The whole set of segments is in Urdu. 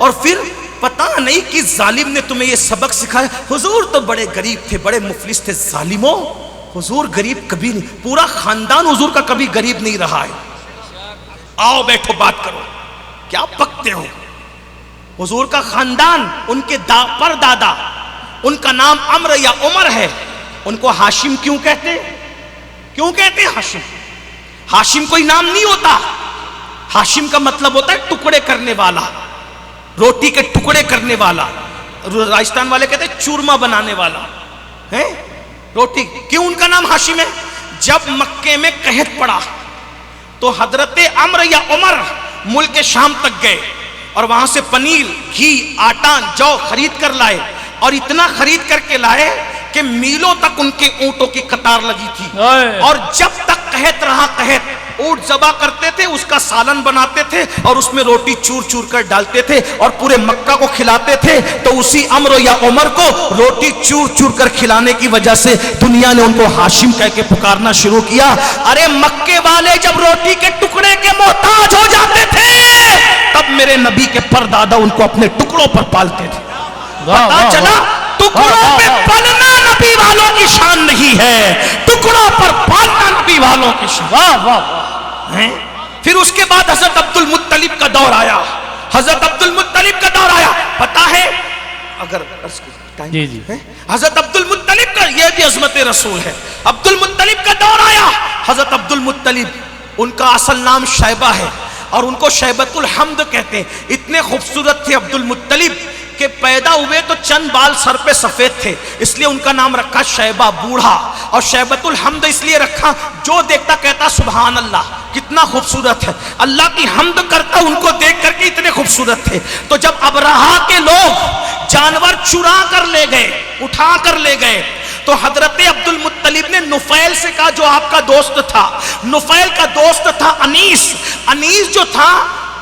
اور پھر پتہ نہیں کس ظالم نے تمہیں یہ سبق سکھایا. حضور تو بڑے غریب تھے, بڑے مفلس تھے. ظالموں, حضور غریب کبھی نہیں, پورا خاندان حضور کا کبھی غریب نہیں رہا ہے. آؤ بیٹھو بات کرو, کیا پکتے ہو؟ حضور کا خاندان, ان کے پر دادا, ان کا نام عمرو یا عمر ہے. ان کو ہاشم کیوں کہتے ہیں؟ کیوں کہتے ہیں ہاشم؟ ہاشم کوئی نام نہیں ہوتا. ہاشم کا مطلب ہوتا ہے ٹکڑے کرنے والا, روٹی کے ٹکڑے کرنے والا. راجستھان والے کہتے ہیں چورما بنانے والا ہے روٹی. کیوں ان کا نام ہاشم ہے؟ جب مکے میں قحط پڑا تو حضرت عمرو یا عمر ملک شام تک گئے اور وہاں سے پنیر, گھی, آٹا, جو خرید کر لائے. اور اتنا خرید کر کے لائے کہ میلوں تک ان کے اونٹوں کی قطار لگی تھی. اور جب تک قحط رہا, قحط, اونٹ ذبح کرتے تھے, اس کا سالن بناتے تھے اور اس میں روٹی چور چور کر ڈالتے تھے اور پورے مکہ کو کھلاتے تھے. تو اسی عمرو یا عمر کو روٹی چور چور کر کھلانے کی وجہ سے دنیا نے ان کو ہاشم کہہ کے پکارنا شروع کیا. ارے مکے والے جب روٹی کے ٹکڑے کے محتاج ہو جاتے تھے تب میرے نبی کے پردادا ان کو اپنے ٹکڑوں پر پالتے تھے. پتا چلا ٹکڑوں پہ پلنا نبی والوں کی شان نہیں ہے, ٹکڑوں پر پالنا نبی والوں کی شان. واہ واہ. پھر اس کے بعد حضرت عبد المطلب کا دور آیا. حضرت عبد المطلب کا دور آیا. پتا ہے اگر جی جی حضرت عبد المطلب کا یہ بھی عظمت رسول ہے. عبد المطلب کا دور آیا. حضرت عبد المطلب, ان کا اصل نام شیبہ ہے اور ان کو شیبۃ الحمد کہتے ہیں. اتنے خوبصورت تھے عبد المطلب کہ پیدا ہوئے تو چند بال سر پہ سفید تھے, اس لیے ان کا نام رکھا شیبہ, بوڑھا. اور شیبۃ الحمد اس لیے رکھا, جو دیکھتا کہتا سبحان اللہ, کتنا خوبصورت ہے, اللہ کی حمد کرتا ان کو دیکھ کر کے, اتنے خوبصورت تھے. تو جب ابرہا کے لوگ جانور چرا کر لے گئے, اٹھا کر لے گئے, تو حضرت عبد المطلب نے نفیل سے کہا, جو آپ کا دوست تھا, نفیل کا دوست تھا انیس. انیس جو تھا,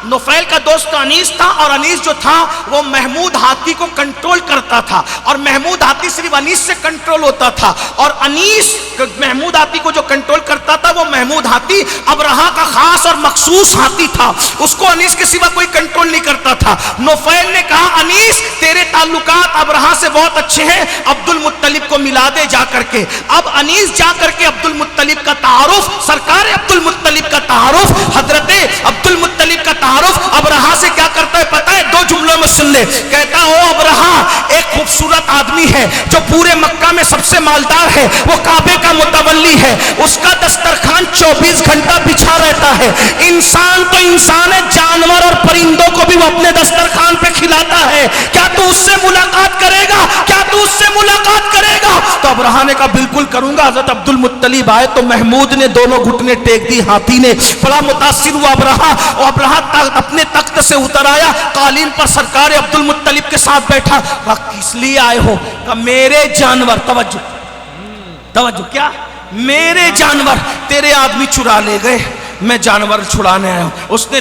نفیل کا دوست انیس تھا, اور انیس جو تھا وہ محمود ہاتھی کو کنٹرول کرتا تھا, اور محمود ہاتھی صرف انیس سے کنٹرول ہوتا تھا. اور انیس محمود ہاتھی کو جو کنٹرول کرتا تھا وہ محمود ہاتھی ابرہا کا خاص اور مخصوص ہاتھی تھا, اس کو انیس کے سوا کوئی کنٹرول نہیں کرتا تھا. نفیل نے کہا انیس تیرے تعلقات ابرہا سے بہت اچھے ہیں, عبد المطلب کو ملا دے جا کر کے. اب انیس جا کر کے عبد المطلب کا تعارف, سرکار عبد المطلب کا تعارف, حضرت عبد المطلب کا تعارف ابرہا سے کیا کرتا ہے پتہ ہے؟ دو جملوں میں سن لے. کہتا او ابرہا ایک خوبصورت آدمی ہے جو پورے مکہ میں سب سے مالدار ہے, وہ کعبے کا متولی ہے, اس کا دسترخوان 24 گھنٹہ بچھا رہتا ہے. انسان تو انسان ہے, جانور اور پرندوں کو بھی وہ اپنے دسترخوان پہ کھلاتا ہے. کیا تو اس سے ملاقات کرے گا؟ کیا تو اس سے ملاقات کرے گا؟ تو ابرہا نے کہا بالکل کروں گا. حضرت عبد المطلب آئے تو محمود نے دونوں گھٹنے ٹیک دی, ہاتھی نے. بڑا متاثر ہوا ابرہا, اور ابرہا اپنے تخت سے اتر آیا, قالین پر سرکار عبد المطلب کے ساتھ بیٹھا. کس لیے آئے ہو؟ کہ میرے جانور, توجہ توجہ, کیا میرے جانور تیرے آدمی چرا لے گئے, میں جانور چھڑانے آیا ہوں. اس نے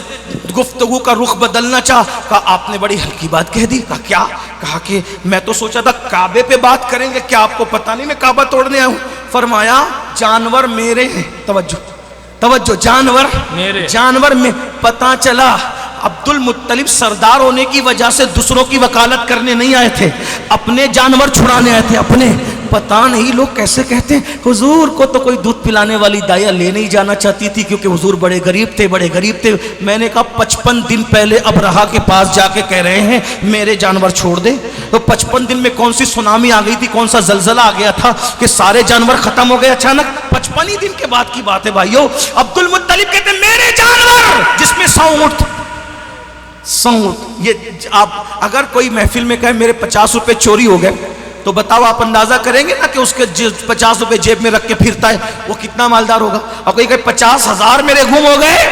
گفتگو کا رخ بدلنا چاہا, کہا آپ نے بڑی ہلکی بات کہہ دی. کہا کیا؟ کہا کہ میں تو سوچا تھا کعبے پہ بات کریں گے, کیا آپ کو پتا نہیں میں کعبہ توڑنے آیا ہوں؟ فرمایا جانور میرے ہیں, توجہ توجہ, جانور میرے, جانور میں. پتا چلا عبد المطلب سردار ہونے کی وجہ سے دوسروں کی وکالت کرنے نہیں آئے تھے, اپنے جانور چھڑانے آئے تھے اپنے. پتا نہیں لوگ کیسے کہتے ہیں, حضور کو تو کوئی دودھ پلانے والی دائیا لے نہیں جانا چاہتی تھی کیونکہ حضور بڑے غریب تھے, بڑے غریب تھے. میں نے کہا 55 دن پہلے ابرہا کے پاس جا کے کہہ رہے ہیں میرے جانور چھوڑ دے, تو 55 دن میں کون سی سونامی آ گئی تھی, کون سا زلزلہ آ گیا تھا کہ سارے جانور ختم ہو گئے اچانک؟ 55 ہی دن کے بعد کی بات ہے بھائیو. عبد المطلب کہتے ہیں میرے جانور, جس میں 100 اونٹ. 100 اونٹ, یہ آپ اگر کوئی محفل میں کہے میرے 50 روپے چوری ہو گئے تو بتاؤ آپ اندازہ کریں گے نا کہ اس کے 50 روپے جیب میں رکھ کے پھرتا ہے وہ کتنا مالدار ہوگا. اور کوئی کہے 50,000 میرے گم ہو گئے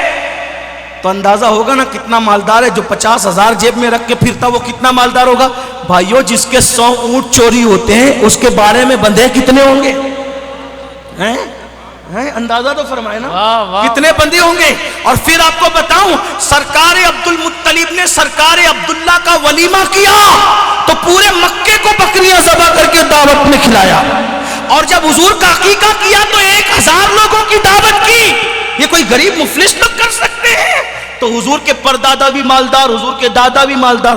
تو اندازہ ہوگا نا کتنا مالدار ہے. جو 50,000 جیب میں رکھ کے پھرتا وہ کتنا مالدار ہوگا. بھائیو جس کے 100 اونٹ چوری ہوتے ہیں اس کے بارے میں بندے کتنے ہوں گے؟ اندازہ تو فرمائے نا کتنے بندے ہوں گے. اور پھر آپ کو بتاؤں, سرکار عبد المطلب نے سرکار عبداللہ کا ولیمہ کیا تو پورے مکے کو بکریاں ذبح کر کے دعوت میں کھلایا. اور جب حضور کا عقیقہ کیا تو 1000 لوگوں کی دعوت کی. یہ کوئی غریب مفلس لوگ کر سکتے ہیں؟ تو حضور کے پردادا بھی مالدار, حضور کے دادا بھی مالدار.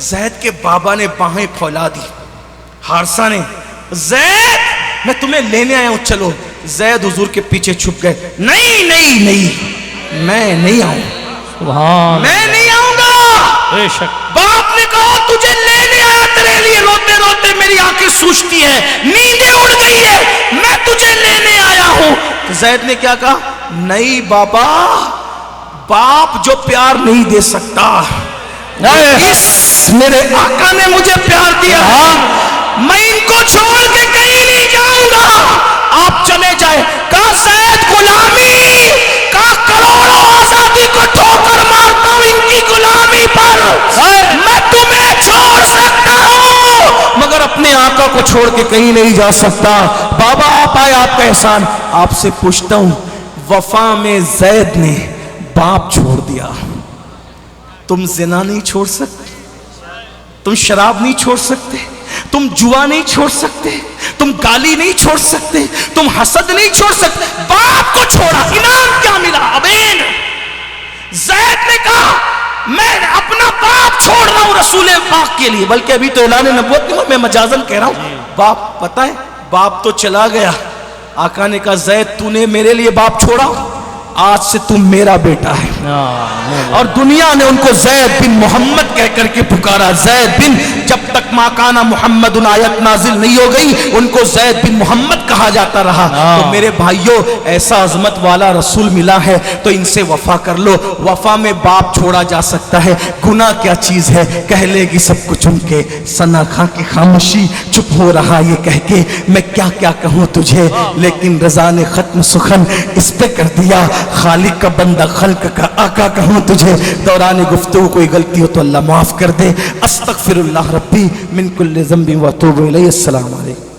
زید کے بابا نے باہیں پھیلا دی. حارثہ نے زید میں تمہیں لینے آیا ہوں چلو. زید حضور کے پیچھے چھپ گئے. نہیں نہیں نہیں میں نہیں آؤں, سبحان میں نہیں آؤں گا. بے شک. باپ نے کہا تجھے لینے آیا, تیرے لیے روتے روتے میری آنکھیں سوجتی ہیں, نیندیں اڑ گئی ہے, میں تجھے لینے آیا ہوں. زید نے کیا کہا؟ نہیں بابا, باپ جو پیار نہیں دے سکتا اس میرے آقا نے مجھے پیار دیا ہے, میں ان کو چھوڑ کے کہیں نہیں جاؤں گا, آپ چلے جائیں. کہا زید غلامی کا کروڑوں آزادی کو ٹھوکر مارتا ہوں ان کی غلامی پر, میں تمہیں چھوڑ سکتا ہوں مگر اپنے آقا کو چھوڑ کے کہیں نہیں جا سکتا. بابا آپ آئے, آپ کا احسان. آپ سے پوچھتا ہوں, وفا میں زید نے باپ چھوڑ دیا, تم زنا نہیں چھوڑ سکتے, تم شراب نہیں چھوڑ سکتے, تم جوا نہیں چھوڑ سکتے, تم گالی نہیں چھوڑ سکتے, تم حسد نہیں چھوڑ سکتے, باپ کو چھوڑا, انعام کیا ملا؟ ابین. زید نے کہا میں اپنا باپ چھوڑ رہا ہوں رسول پاک کے لیے, بلکہ ابھی تو اعلان نبوت نہیں ہوا, میں مجازن کہہ رہا ہوں. باپ پتہ ہے, باپ تو چلا گیا. آقا نے کہا زید تو نے میرے لیے باپ چھوڑا, آج سے تم میرا بیٹا ہے. اور دنیا نے ان کو زید بن محمد کہہ کر کے پکارا. زید بن, جب تک ما کانا محمد آیت نازل نہیں ہو گئی ان کو زید بن محمد کہا جاتا رہا. تو میرے بھائیوں, ایسا عظمت والا رسول ملا ہے تو ان سے وفا کر لو. وفا میں باپ چھوڑا جا سکتا ہے, گناہ کیا چیز ہے؟ کہہ لے گی سب کچھ ان کے. ثنا خاں کی خاموشی, چپ ہو رہا یہ کہہ کے میں کیا کیا کہوں تجھے, لیکن رضا نے ختم سخن اس پہ کر دیا. خالق کا بندہ خلق کا آقا کہوں تجھے. دوران گفتگو کوئی غلطی ہو تو اللہ معاف کر دے. استغفر اللہ ربی من کل ذنب و اتوب الیہ. السلام علیکم.